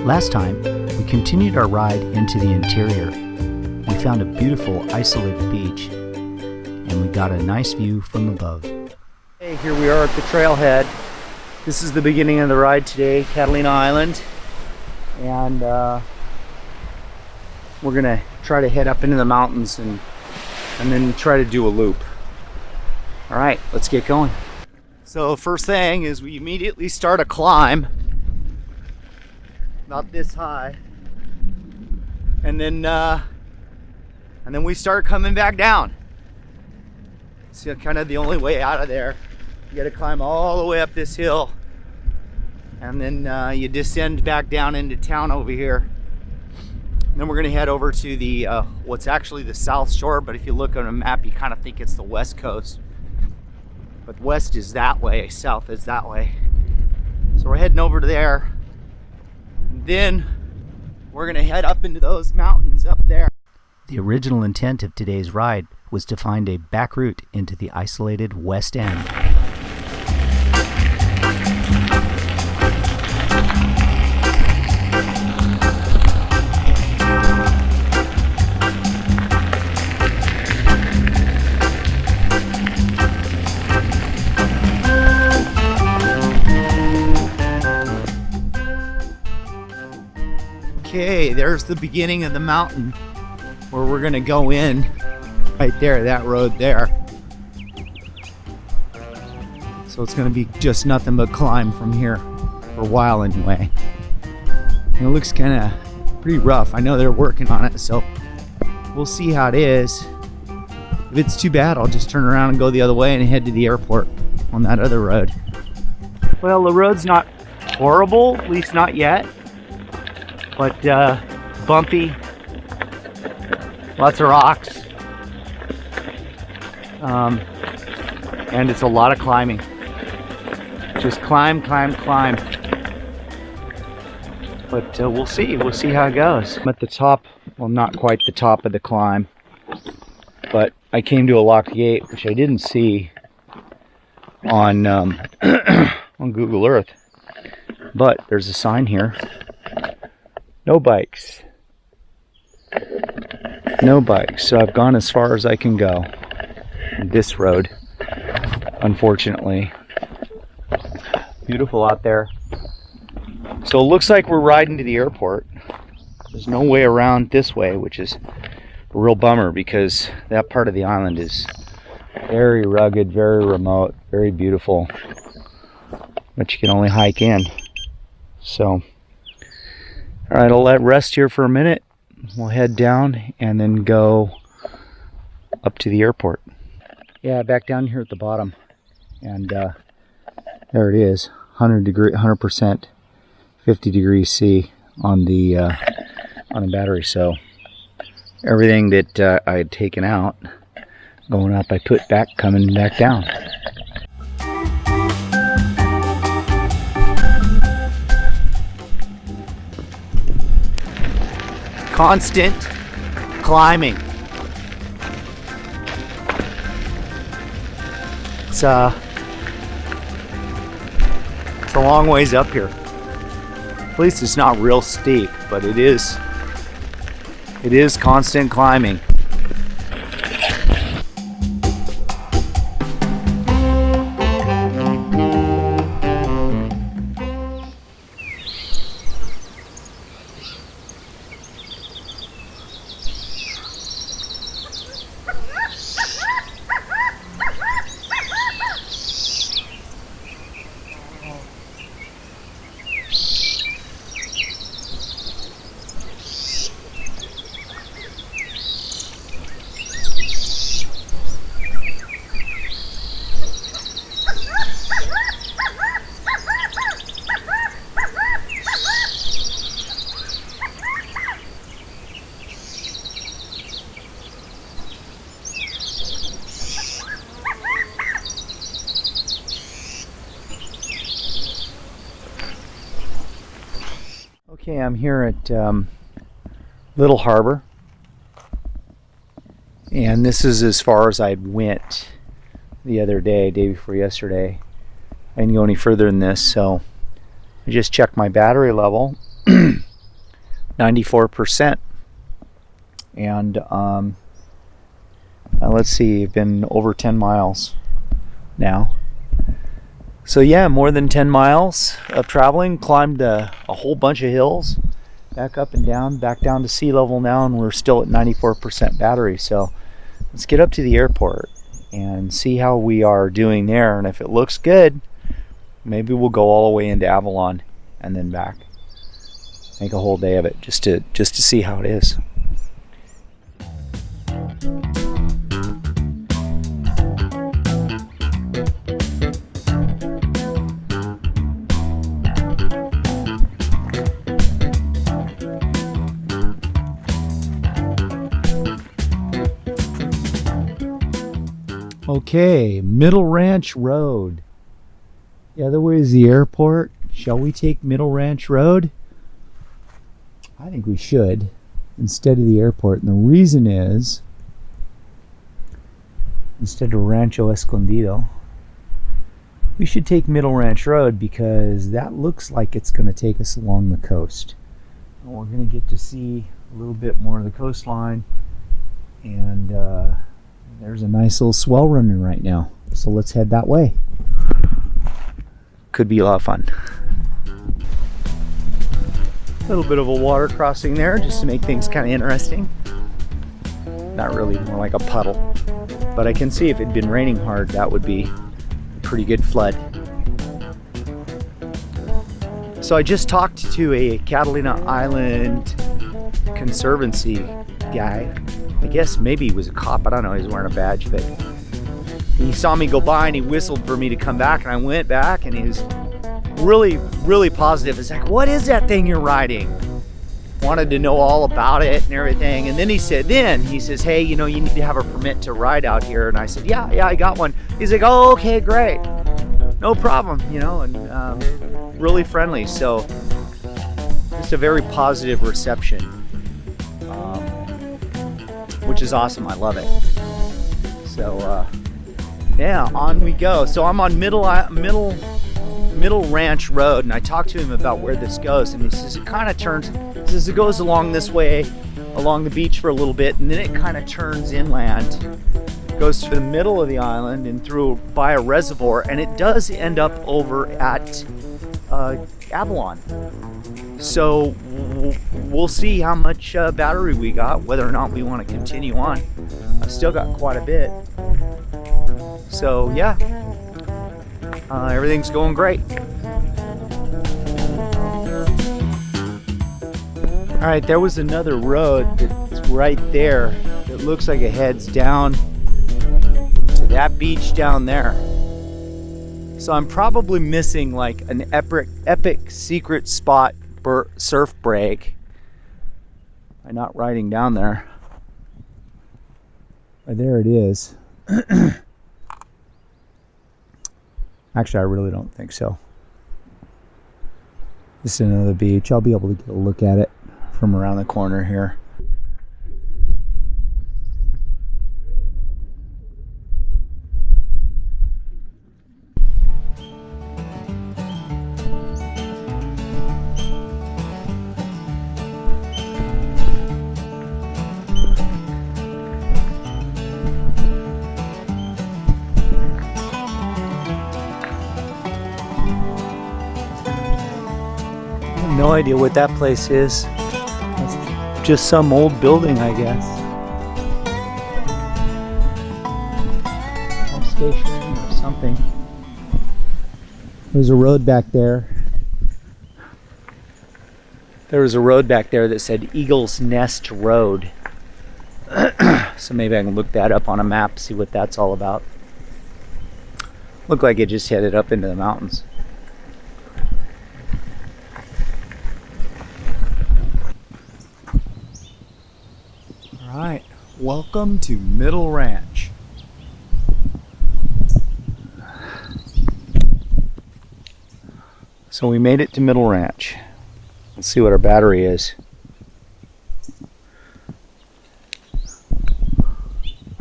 Last time, we continued our ride into the interior. We found a beautiful isolated beach, and we got a nice view from above. Hey, here we are at the trailhead. This is the beginning of the ride today, Catalina Island, and we're gonna try to head up into the mountains and then try to do a loop. All right, let's get going. So first thing is we immediately start a climb, about this high, and then we start coming back down. It's kind of the only way out of there. You got to climb all the way up this hill, and then you descend back down into town over here. And then we're going to head over to the what's actually the south shore, but if you look on a map, you kind of think it's the west coast. But west is that way, south is that way. So we're heading over to there. And then we're going to head up into those mountains up there. The original intent of today's ride was to find a back route into the isolated west end. Okay, there's the beginning of the mountain where we're gonna go in, right there, that road there. So it's gonna be just nothing but climb from here for a while anyway. And it looks kinda pretty rough. I know they're working on it, so we'll see how it is. If it's too bad, I'll just turn around and go the other way and head to the airport on that other road. Well, the road's not horrible, at least not yet. But bumpy, lots of rocks, and it's a lot of climbing. Just climb. But we'll see how it goes. I'm at the top, well, not quite the top of the climb, but I came to a locked gate, which I didn't see on on Google Earth. But there's a sign here. No bikes. No bikes. So I've gone as far as I can go. This road, unfortunately. Beautiful out there. So it looks like we're riding to the airport. There's no way around this way, which is a real bummer because that part of the island is very rugged, very remote, very beautiful. But you can only hike in. So alright, I'll let rest here for a minute. We'll head down and then go up to the airport. Yeah, back down here at the bottom. And there it is. 100%, 50 degrees C on the battery. So everything that I had taken out going up, I put back, coming back down. Constant climbing. It's a long ways up here. At least it's not real steep, but it is constant climbing. Okay, I'm here at Little Harbor, and this is as far as I went the other day, day before yesterday. I didn't go any further than this, so I just checked my battery level. 94%. And let's see, been over 10 miles now. So yeah, more than 10 miles of traveling, climbed a whole bunch of hills, back up and down, back down to sea level now, and we're still at 94% battery. So let's get up to the airport and see how we are doing there, and if it looks good, maybe we'll go all the way into Avalon and then back. Make a whole day of it just to see how it is. Okay, Middle Ranch Road. The other way is the airport. Shall we take Middle Ranch Road? I think we should, instead of the airport. And the reason is, instead of Rancho Escondido, we should take Middle Ranch Road because that looks like it's going to take us along the coast. And we're going to get to see a little bit more of the coastline, and there's a nice little swell running right now. So let's head that way. Could be a lot of fun. A little bit of a water crossing there just to make things kind of interesting. Not really, more like a puddle. But I can see if it'd been raining hard, that would be a pretty good flood. So I just talked to a Catalina Island Conservancy guy. I guess maybe he was a cop, I don't know, he was wearing a badge, but he saw me go by and he whistled for me to come back, and I went back, and he was really positive. It's like, what is that thing you're riding? Wanted to know all about it and everything. And then he says, hey, you know, you need to have a permit to ride out here. And I said, yeah, I got one. He's like, oh, okay, great, no problem, you know, and really friendly. So just a very positive reception, which is awesome. I love it. So yeah, on we go. So I'm on Middle Ranch Road, and I talked to him about where this goes, and he says it kind of turns. He says it goes along this way, along the beach for a little bit, and then it kind of turns inland, goes to the middle of the island and through by a reservoir, and it does end up over at Avalon. So we'll see how much battery we got, whether or not we want to continue on. I've still got quite a bit. So yeah, everything's going great. All right, there was another road that's right there that looks like it heads down to that beach down there. So I'm probably missing like an epic secret spot surf break by not riding down there. But there it is. Actually, I really don't think so. This is another beach. I'll be able to get a look at it from around the corner here. No idea what that place is. It's just some old building, I guess. Pump station or something. There's a road back there. There was a road back there that said Eagle's Nest Road. So maybe I can look that up on a map, see what that's all about. Looked like it just headed up into the mountains. Alright, welcome to Middle Ranch. So we made it to Middle Ranch. Let's see what our battery is.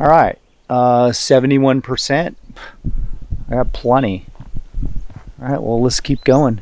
Alright, 71%. I got plenty. Alright, well, let's keep going.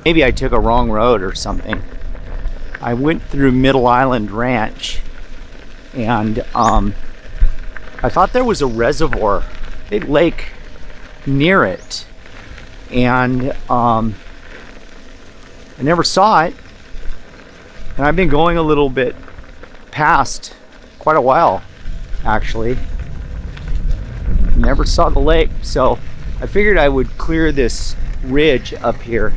Maybe I took a wrong road or something. I went through Middle Island Ranch, and I thought there was a reservoir, big lake near it, and I never saw it. And I've been going a little bit past, quite a while actually. Never saw the lake, so I figured I would clear this ridge up here.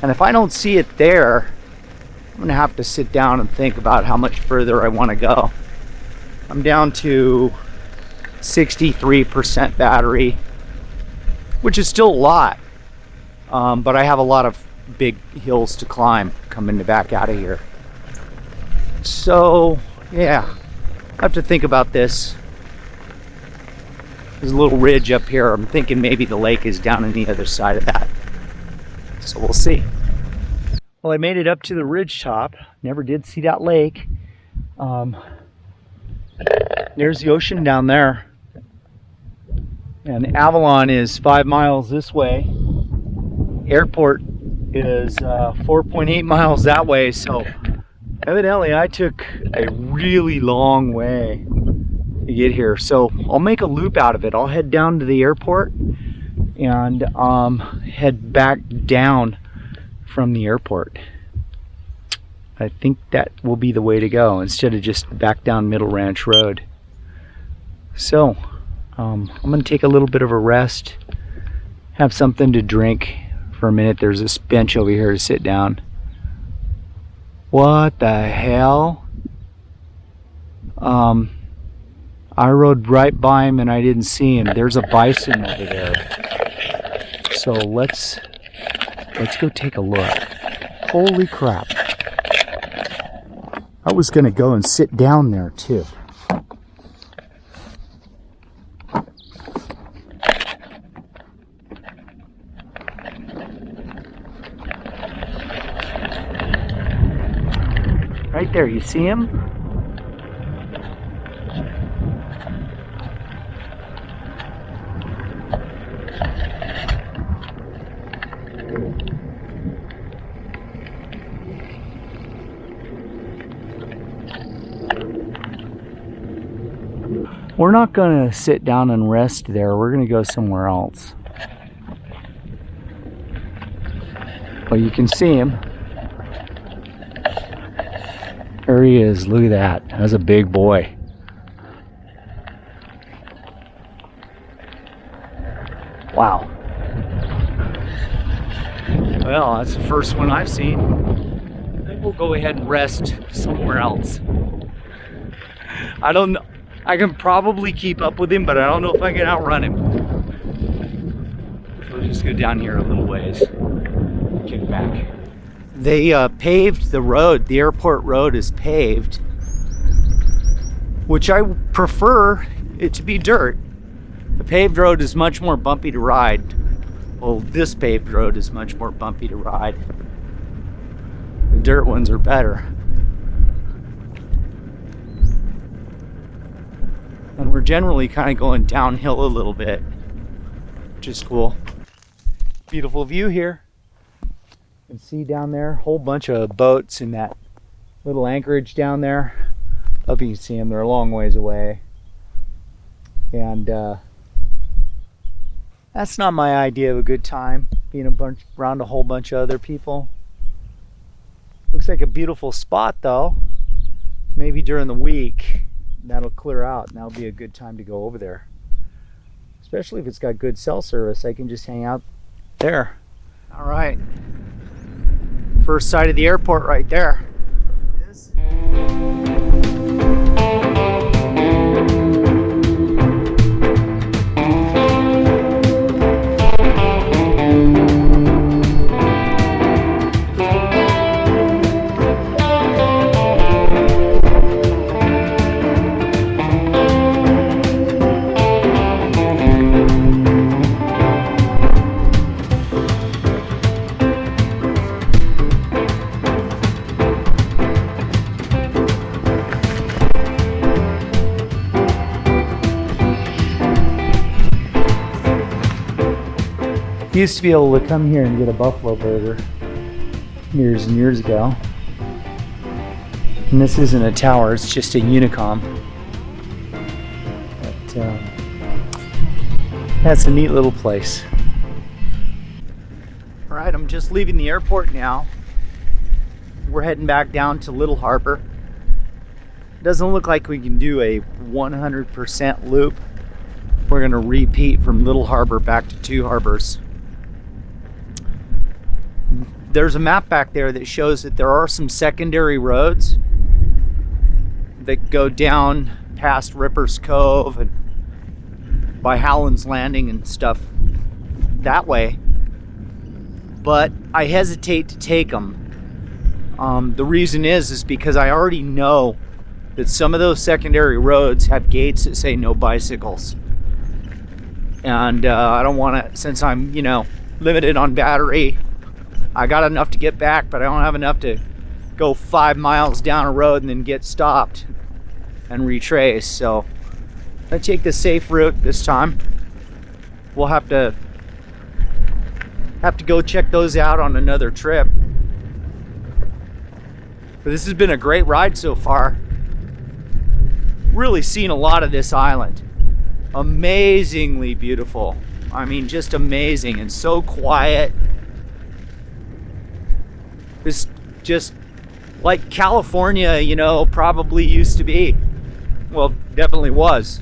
And if I don't see it there, I'm gonna have to sit down and think about how much further I want to go. I'm down to 63% battery, which is still a lot, but I have a lot of big hills to climb coming back out of here. So yeah, I have to think about this. There's a little ridge up here. I'm thinking maybe the lake is down on the other side of that. So we'll see. Well, I made it up to the ridge top. Never did see that lake. There's the ocean down there. And Avalon is 5 miles this way. Airport is 4.8 miles that way. So evidently I took a really long way to get here. So I'll make a loop out of it. I'll head down to the airport and head back down from the airport. I think that will be the way to go instead of just back down Middle Ranch Road. So I'm going to take a little bit of a rest, have something to drink for a minute. There's this bench over here to sit down. What the hell? I rode right by him and I didn't see him. There's a bison over there. So let's go take a look. Holy crap. I was gonna go and sit down there too. Right there, you see him? We're not going to sit down and rest there. We're going to go somewhere else. Well, you can see him. There he is. Look at that. That's a big boy. Wow. Well, that's the first one I've seen. I think we'll go ahead and rest somewhere else. I don't know. I can probably keep up with him, but I don't know if I can outrun him. So we'll just go down here a little ways. Kick back. They paved the road. The airport road is paved, which I prefer it to be dirt. The paved road is much more bumpy to ride. Well, this paved road is much more bumpy to ride. The dirt ones are better. And we're generally kind of going downhill a little bit, which is cool. Beautiful view here. You can see down there a whole bunch of boats in that little anchorage down there. Hope you can see them. They're a long ways away. And that's not my idea of a good time, being around a whole bunch of other people. Looks like a beautiful spot though. Maybe during the week that'll clear out and that'll be a good time to go over there. Especially if it's got good cell service, I can just hang out there. All right. First sight of the airport right there. It is. Used to be able to come here and get a buffalo burger years and years ago. And this isn't a tower, it's just a Unicom. But that's a neat little place. Alright, I'm just leaving the airport now. We're heading back down to Little Harbor. Doesn't look like we can do a 100% loop. We're going to repeat from Little Harbor back to Two Harbors. There's a map back there that shows that there are some secondary roads that go down past Ripper's Cove and by Howland's Landing and stuff that way. But I hesitate to take them. The reason is because I already know that some of those secondary roads have gates that say no bicycles. And I don't want to, since I'm, limited on battery, I got enough to get back, but I don't have enough to go 5 miles down a road and then get stopped and retrace. So I take the safe route this time. We'll have to go check those out on another trip. But this has been a great ride so far. Really seen a lot of this island. Amazingly beautiful. I mean, just amazing and so quiet. It's just like California, probably used to be. Well, definitely was.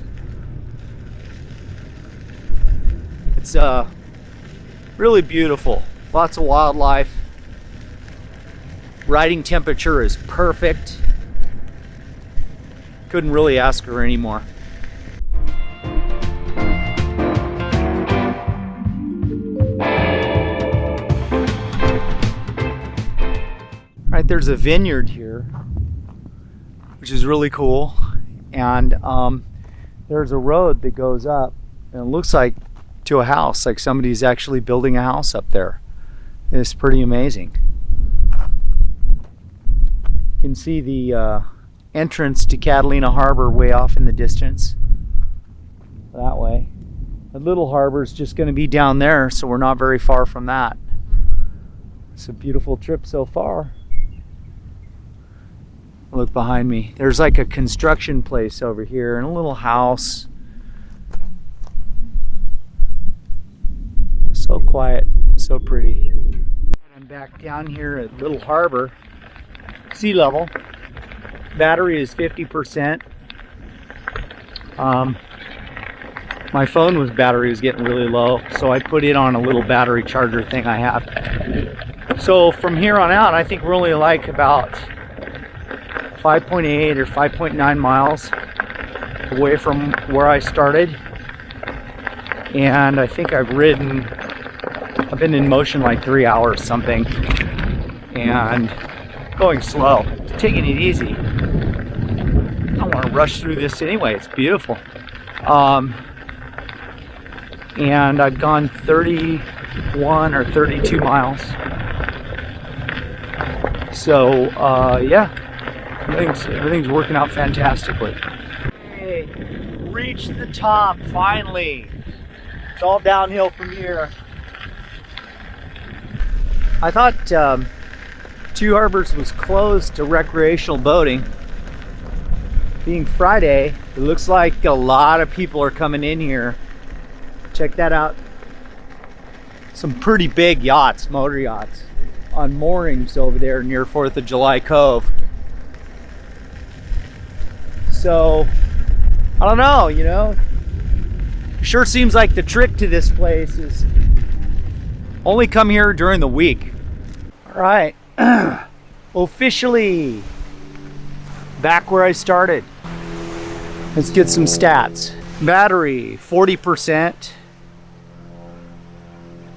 It's really beautiful. Lots of wildlife. Riding temperature is perfect. Couldn't really ask for any more. Right, there's a vineyard here, which is really cool, and there's a road that goes up, and it looks like to a house, like somebody's actually building a house up there. It's pretty amazing. You can see the entrance to Catalina Harbor way off in the distance that way. The Little Harbor is just going to be down there, so we're not very far from that. It's a beautiful trip so far. Look behind me. There's like a construction place over here and a little house. So quiet, so pretty. I'm back down here at Little Harbor. Sea level. Battery is 50%. My phone's battery was getting really low, so I put it on a little battery charger thing I have. So from here on out, I think we're only like about 5.8 or 5.9 miles away from where I started. And I think I've been in motion like 3 hours something, and going slow, taking it easy. I don't want to rush through this anyway. It's beautiful. And I've gone 31 or 32 miles. So yeah, everything's working out fantastically. Hey, reached the top finally. It's all downhill from here. I thought Two Harbors was closed to recreational boating. Being Friday, it looks like a lot of people are coming in here. Check that out. Some pretty big yachts, motor yachts, on moorings over there near 4th of July Cove. So, I don't know, sure seems like the trick to this place is only come here during the week. All right, officially back where I started. Let's get some stats. Battery 40%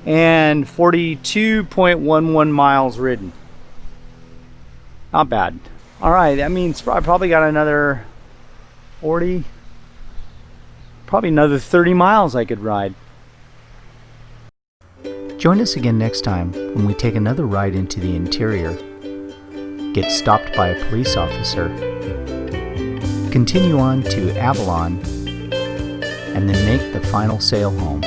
and 42.11 miles ridden. Not bad. All right, that means I probably got another 40, probably another 30 miles I could ride. Join us again next time when we take another ride into the interior, get stopped by a police officer, continue on to Avalon, and then make the final sail home.